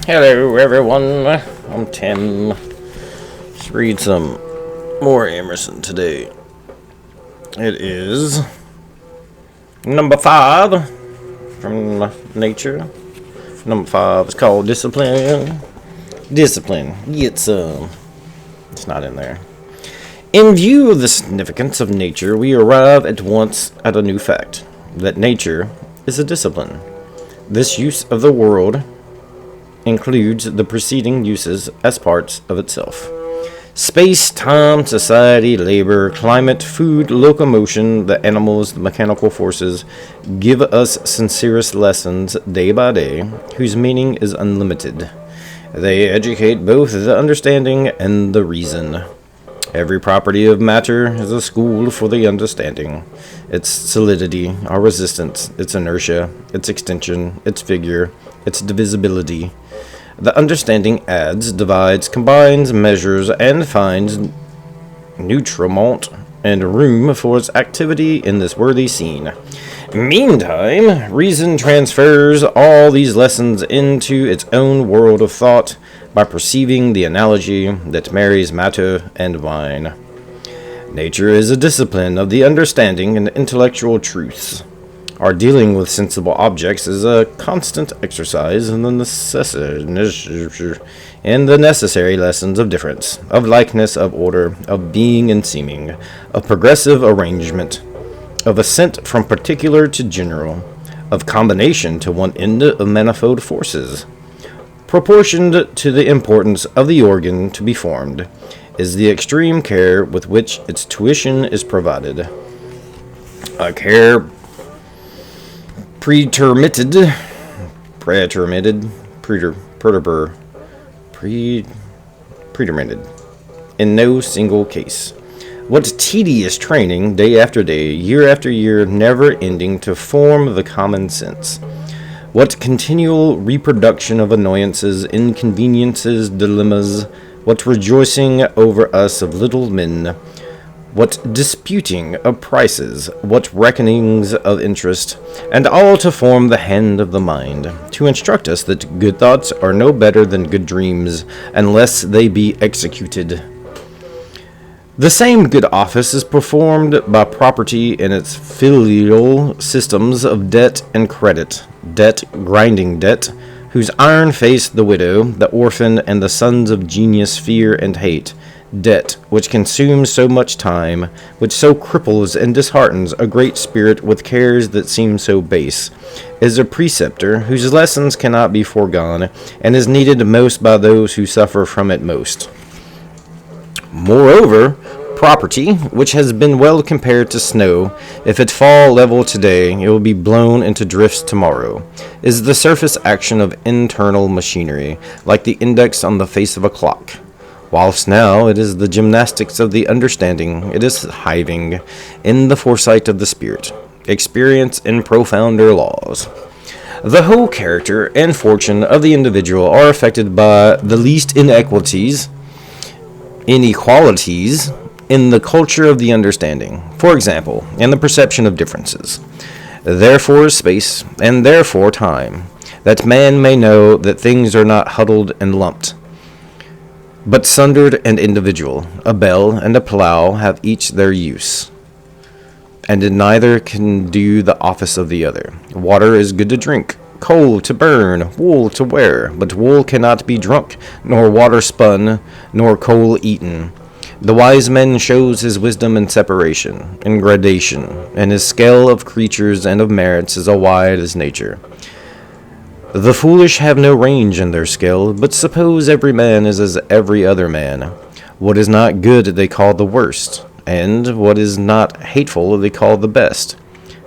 Hello, everyone. I'm Tim. Let's read some more Emerson today. It is number 5 from Nature. Number 5 is called Discipline. Discipline. It's not in there. In view of the significance of nature, we arrive at once at a new fact, that nature is a discipline. This use of the world includes the preceding uses as parts of itself. Space, time, society, labor, climate, food, locomotion, the animals, the mechanical forces give us sincerest lessons day by day, whose meaning is unlimited. They educate both the understanding and the reason. Every property of matter is a school for the understanding. Its solidity, our resistance, its inertia, its extension, its figure, its divisibility. The understanding adds, divides, combines, measures, and finds nutriment and room for its activity in this worthy scene. Meantime, reason transfers all these lessons into its own world of thought by perceiving the analogy that marries matter and wine. Nature is a discipline of the understanding and intellectual truths. Our dealing with sensible objects is a constant exercise in the necessary lessons of difference, of likeness, of order, of being and seeming, of progressive arrangement, of ascent from particular to general, of combination to one end of manifold forces. Proportioned to the importance of the organ to be formed is the extreme care with which its tuition is provided. A care pretermitted in no single case. What tedious training, day after day, year after year, never ending to form the common sense. What continual reproduction of annoyances, inconveniences, dilemmas, what rejoicing over us of little men, what disputing of prices, what reckonings of interest, and all to form the hand of the mind, to instruct us that good thoughts are no better than good dreams, unless they be executed. The same good office is performed by property in its filial systems of debt and credit, debt, grinding debt, whose iron face the widow, the orphan, and the sons of genius fear and hate, debt, which consumes so much time, which so cripples and disheartens a great spirit with cares that seem so base, is a preceptor whose lessons cannot be foregone, and is needed most by those who suffer from it most. Moreover, property, which has been well compared to snow, if it fall level today, it will be blown into drifts tomorrow, is the surface action of internal machinery, like the index on the face of a clock. Whilst now it is the gymnastics of the understanding, it is hiving in the foresight of the spirit, experience in profounder laws. The whole character and fortune of the individual are affected by the least inequalities in the culture of the understanding, for example, in the perception of differences. Therefore space, and therefore time, that man may know that things are not huddled and lumped, but sundered and individual. A bell and a plough have each their use, and neither can do the office of the other. Water is good to drink, coal to burn, wool to wear, but wool cannot be drunk, nor water spun, nor coal eaten. The wise man shows his wisdom in separation, in gradation, and his scale of creatures and of merits is as wide as nature. The foolish have no range in their skill, but suppose every man is as every other man. What is not good they call the worst, and what is not hateful they call the best.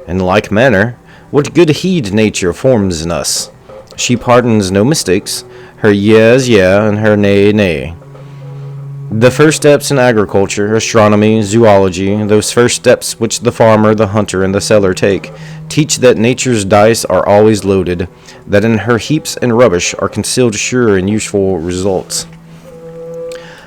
In like manner, what good heed nature forms in us. She pardons no mistakes, her yea is yea, and her nay, nay. The first steps in agriculture, astronomy, zoology, those first steps which the farmer, the hunter, and the seller take, teach that nature's dice are always loaded, that in her heaps and rubbish are concealed sure and useful results.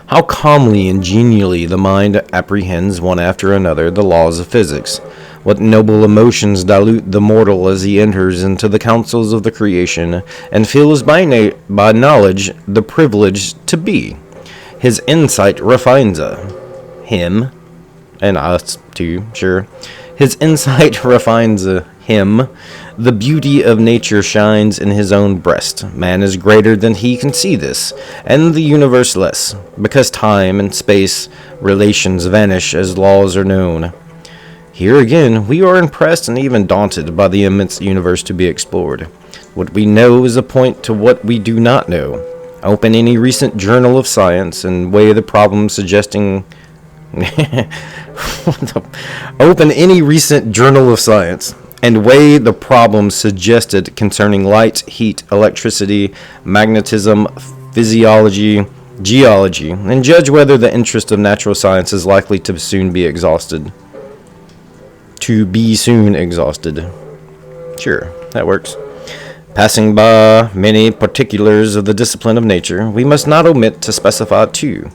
How calmly and genially the mind apprehends one after another the laws of physics, What noble emotions dilute the mortal as he enters into the councils of the creation, and feels by knowledge the privilege to be. His insight refines him, and us too, sure. His insight refines him. The beauty of nature shines in his own breast. Man is greater than he can see this, and the universe less, because time and space relations vanish as laws are known. Here again, we are impressed and even daunted by the immense universe to be explored. What we know is a point to what we do not know. Open any recent journal of science and weigh the problem suggesting... Open any recent journal of science and weigh the problems suggested concerning light, heat, electricity, magnetism, physiology, geology, and judge whether the interest of natural science is likely to soon be exhausted. Sure, that works. Passing by many particulars of the discipline of nature, we must not omit to specify two.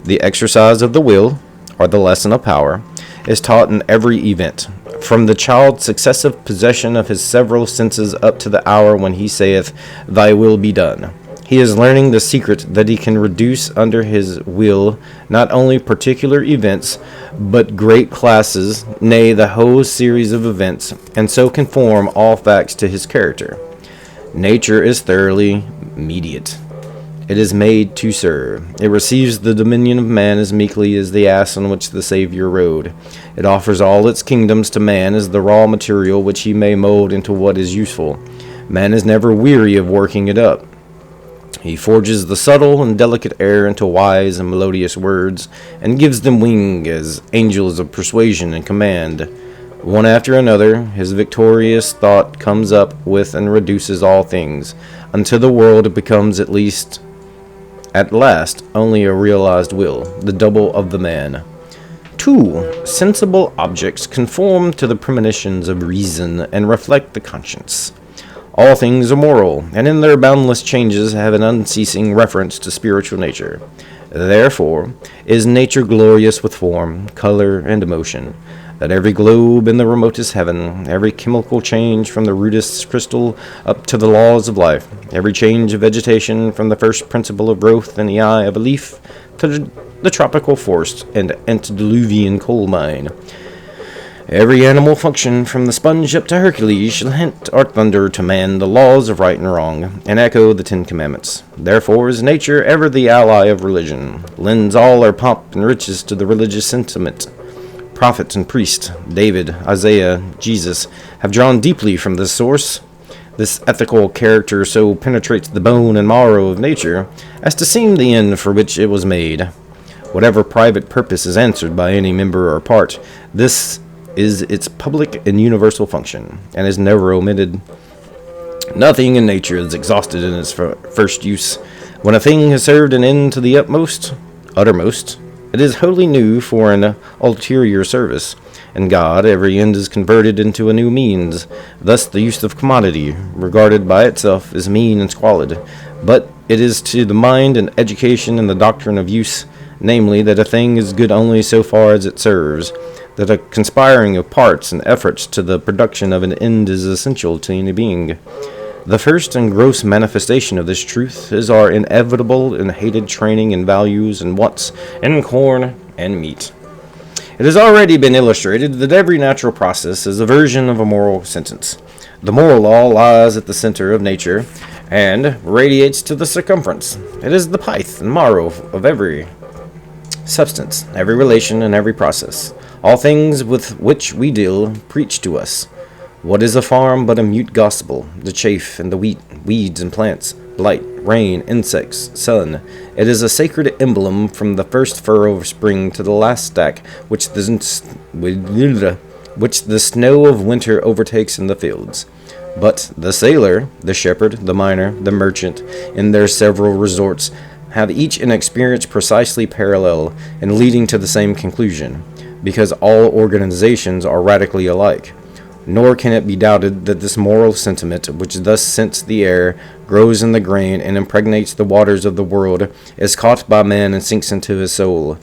The exercise of the will, or the lesson of power, is taught in every event, from the child's successive possession of his several senses up to the hour when he saith, "Thy will be done." He is learning the secret that he can reduce under his will not only particular events, but great classes, nay, the whole series of events, and so conform all facts to his character. Nature is thoroughly mediate. It is made to serve. It receives the dominion of man as meekly as the ass on which the Savior rode. It offers all its kingdoms to man as the raw material which he may mold into what is useful. Man is never weary of working it up. He forges the subtle and delicate air into wise and melodious words, and gives them wing as angels of persuasion and command. One after another, his victorious thought comes up with and reduces all things, until the world becomes at last only a realized will, the double of the man. 2. Sensible objects conform to the premonitions of reason and reflect the conscience. All things are moral, and in their boundless changes have an unceasing reference to spiritual nature. Therefore is nature glorious with form, color, and emotion, that every globe in the remotest heaven, every chemical change from the rudest crystal up to the laws of life, every change of vegetation from the first principle of growth in the eye of a leaf to the tropical forest and antediluvian coal mine, every animal function from the sponge up to Hercules shall hint or thunder to man the laws of right and wrong, and echo the 10 Commandments. Therefore is nature ever the ally of religion, lends all her pomp and riches to the religious sentiment. Prophets and priests, David, Isaiah, Jesus, have drawn deeply from this source. This ethical character so penetrates the bone and marrow of nature as to seem the end for which it was made. Whatever private purpose is answered by any member or part, this is its public and universal function, and is never omitted. Nothing in nature is exhausted in its first use. When a thing has served an end to the uttermost, it is wholly new for an ulterior service. In God, every end is converted into a new means. Thus the use of commodity, regarded by itself, is mean and squalid. But it is to the mind and education and the doctrine of use, namely, that a thing is good only so far as it serves, that a conspiring of parts and efforts to the production of an end is essential to any being. The first and gross manifestation of this truth is our inevitable and hated training in values and wants in corn and meat. It has already been illustrated that every natural process is a version of a moral sentence. The moral law lies at the center of nature and radiates to the circumference. It is the pith and marrow of every substance, every relation, and every process. All things with which we deal preach to us. What is a farm but a mute gospel? The chaff and the wheat, weeds and plants, light, rain, insects, sun. It is a sacred emblem from the first furrow of spring to the last stack which the snow of winter overtakes in the fields. But the sailor, the shepherd, the miner, the merchant, in their several resorts, have each an experience precisely parallel and leading to the same conclusion, because all organizations are radically alike. Nor can it be doubted that this moral sentiment, which thus scents the air, grows in the grain, and impregnates the waters of the world, is caught by man and sinks into his soul.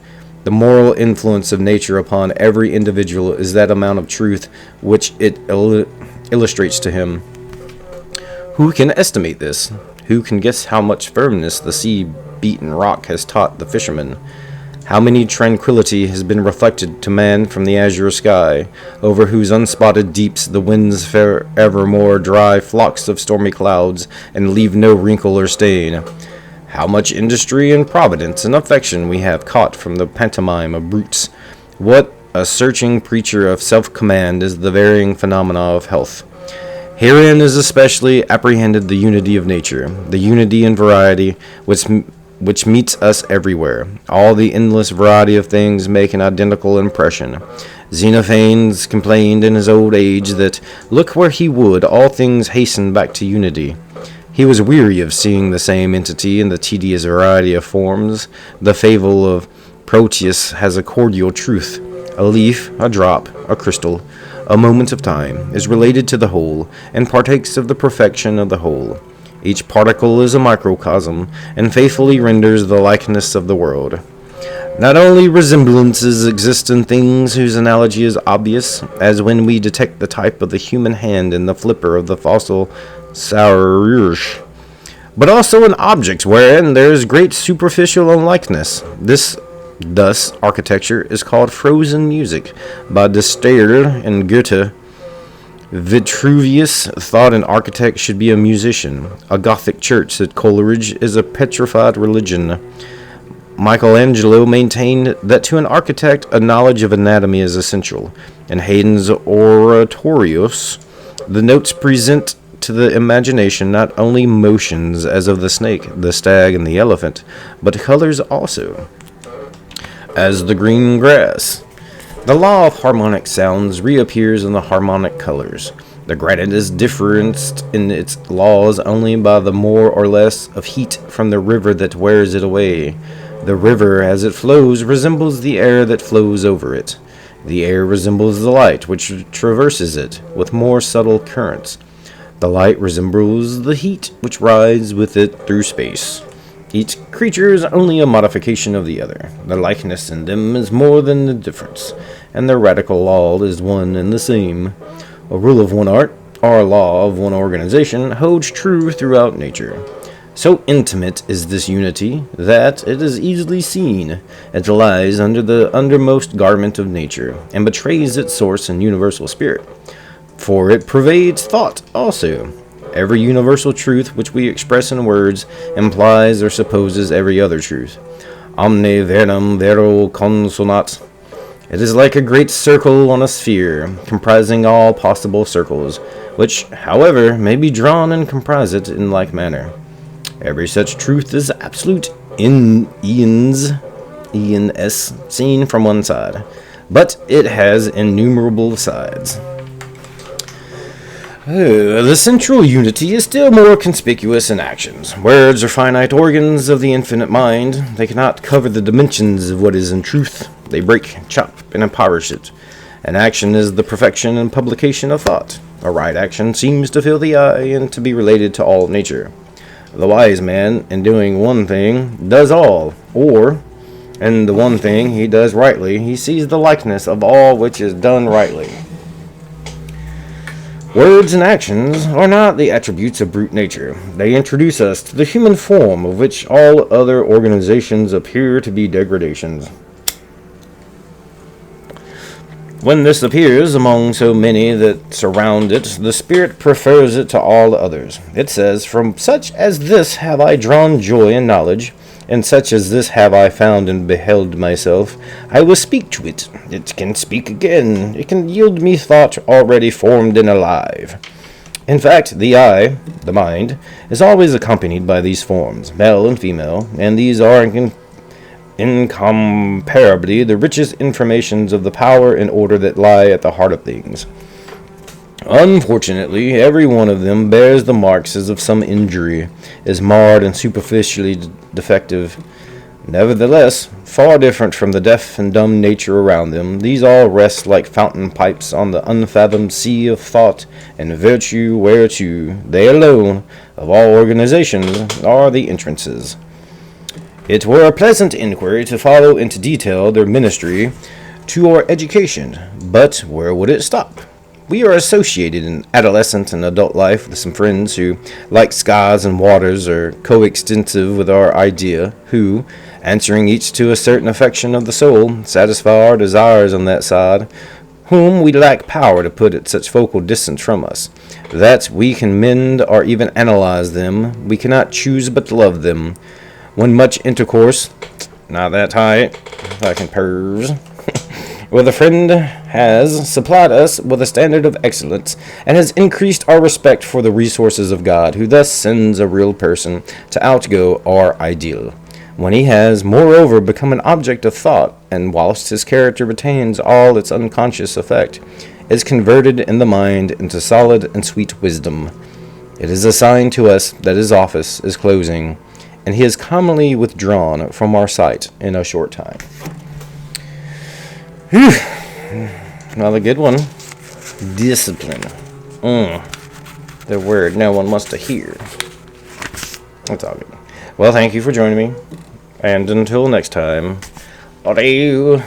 The moral influence of nature upon every individual is that amount of truth which it illustrates to him. Who can estimate this? Who can guess how much firmness the sea-beaten rock has taught the fisherman? How many tranquility has been reflected to man from the azure sky, over whose unspotted deeps the winds forevermore drive flocks of stormy clouds, and leave no wrinkle or stain? How much industry and providence and affection we have caught from the pantomime of brutes! What a searching preacher of self-command is the varying phenomena of health! Herein is especially apprehended the unity of nature, the unity and variety which meets us everywhere. All the endless variety of things make an identical impression. Xenophanes complained in his old age that, look where he would, all things hasten back to unity. He was weary of seeing the same entity in the tedious variety of forms. The fable of Proteus has a cordial truth. A leaf, a drop, a crystal, a moment of time, is related to the whole, and partakes of the perfection of the whole. Each particle is a microcosm, and faithfully renders the likeness of the world. Not only resemblances exist in things whose analogy is obvious, as when we detect the type of the human hand in the flipper of the fossil saurisch, but also in objects wherein there is great superficial unlikeness. Thus, architecture is called frozen music by de Stael and Goethe. Vitruvius thought an architect should be a musician. A Gothic church, said Coleridge, is a petrified religion. Michelangelo maintained that to an architect a knowledge of anatomy is essential. In Haydn's Oratorios, the notes present to the imagination not only motions as of the snake, the stag, and the elephant, but colors also, as the green grass. The law of harmonic sounds reappears in the harmonic colors. The granite is differenced in its laws only by the more or less of heat from the river that wears it away. The river, as it flows, resembles the air that flows over it. The air resembles the light which traverses it with more subtle currents. The light resembles the heat which rides with it through space. Each creature is only a modification of the other. The likeness in them is more than the difference, and their radical law is one and the same. A rule of one art, or a law of one organization, holds true throughout nature. So intimate is this unity that it is easily seen. It lies under the undermost garment of nature, and betrays its source in universal spirit. For it pervades thought also. Every universal truth which we express in words implies or supposes every other truth. Omne verum vero consonat. It is like a great circle on a sphere, comprising all possible circles, which, however, may be drawn and comprise it in like manner. Every such truth is absolute in eons, seen from one side, but it has innumerable sides. The central unity is still more conspicuous in actions. Words are finite organs of the infinite mind. They cannot cover the dimensions of what is in truth. They break, chop, and impoverish it. An action is the perfection and publication of thought. A right action seems to fill the eye and to be related to all nature. The wise man, in doing one thing, does all, or, in the one thing he does rightly, he sees the likeness of all which is done rightly. Words and actions are not the attributes of brute nature. They introduce us to the human form, of which all other organizations appear to be degradations. When this appears among so many that surround it, the spirit prefers it to all others. It says, "From such as this have I drawn joy and knowledge, and such as this have I found and beheld myself. I will speak to it. It can speak again. It can yield me thought already formed and alive." In fact, the eye, the mind, is always accompanied by these forms, male and female, and these are incomparably the richest informations of the power and order that lie at the heart of things. Unfortunately, every one of them bears the marks as of some injury, is marred and superficially defective. Nevertheless, far different from the deaf and dumb nature around them, these all rest like fountain pipes on the unfathomed sea of thought and virtue whereto they alone, of all organizations, are the entrances. It were a pleasant inquiry to follow into detail their ministry to our education, but where would it stop? We are associated in adolescent and adult life with some friends who, like skies and waters, are coextensive with our idea, who, answering each to a certain affection of the soul, satisfy our desires on that side, whom we lack power to put at such focal distance from us, that we can mend or even analyze them, we cannot choose but love them. When much intercourse, not that tight, fucking pervs, with a friend has supplied us with a standard of excellence, and has increased our respect for the resources of God, who thus sends a real person to outgo our ideal, when he has, moreover, become an object of thought, and whilst his character retains all its unconscious effect, is converted in the mind into solid and sweet wisdom. It is a sign to us that his office is closing, and he is commonly withdrawn from our sight in a short time. Whew. Another good one. Discipline. The word no one wants to hear. That's all good. Well, thank you for joining me. And until next time, adieu.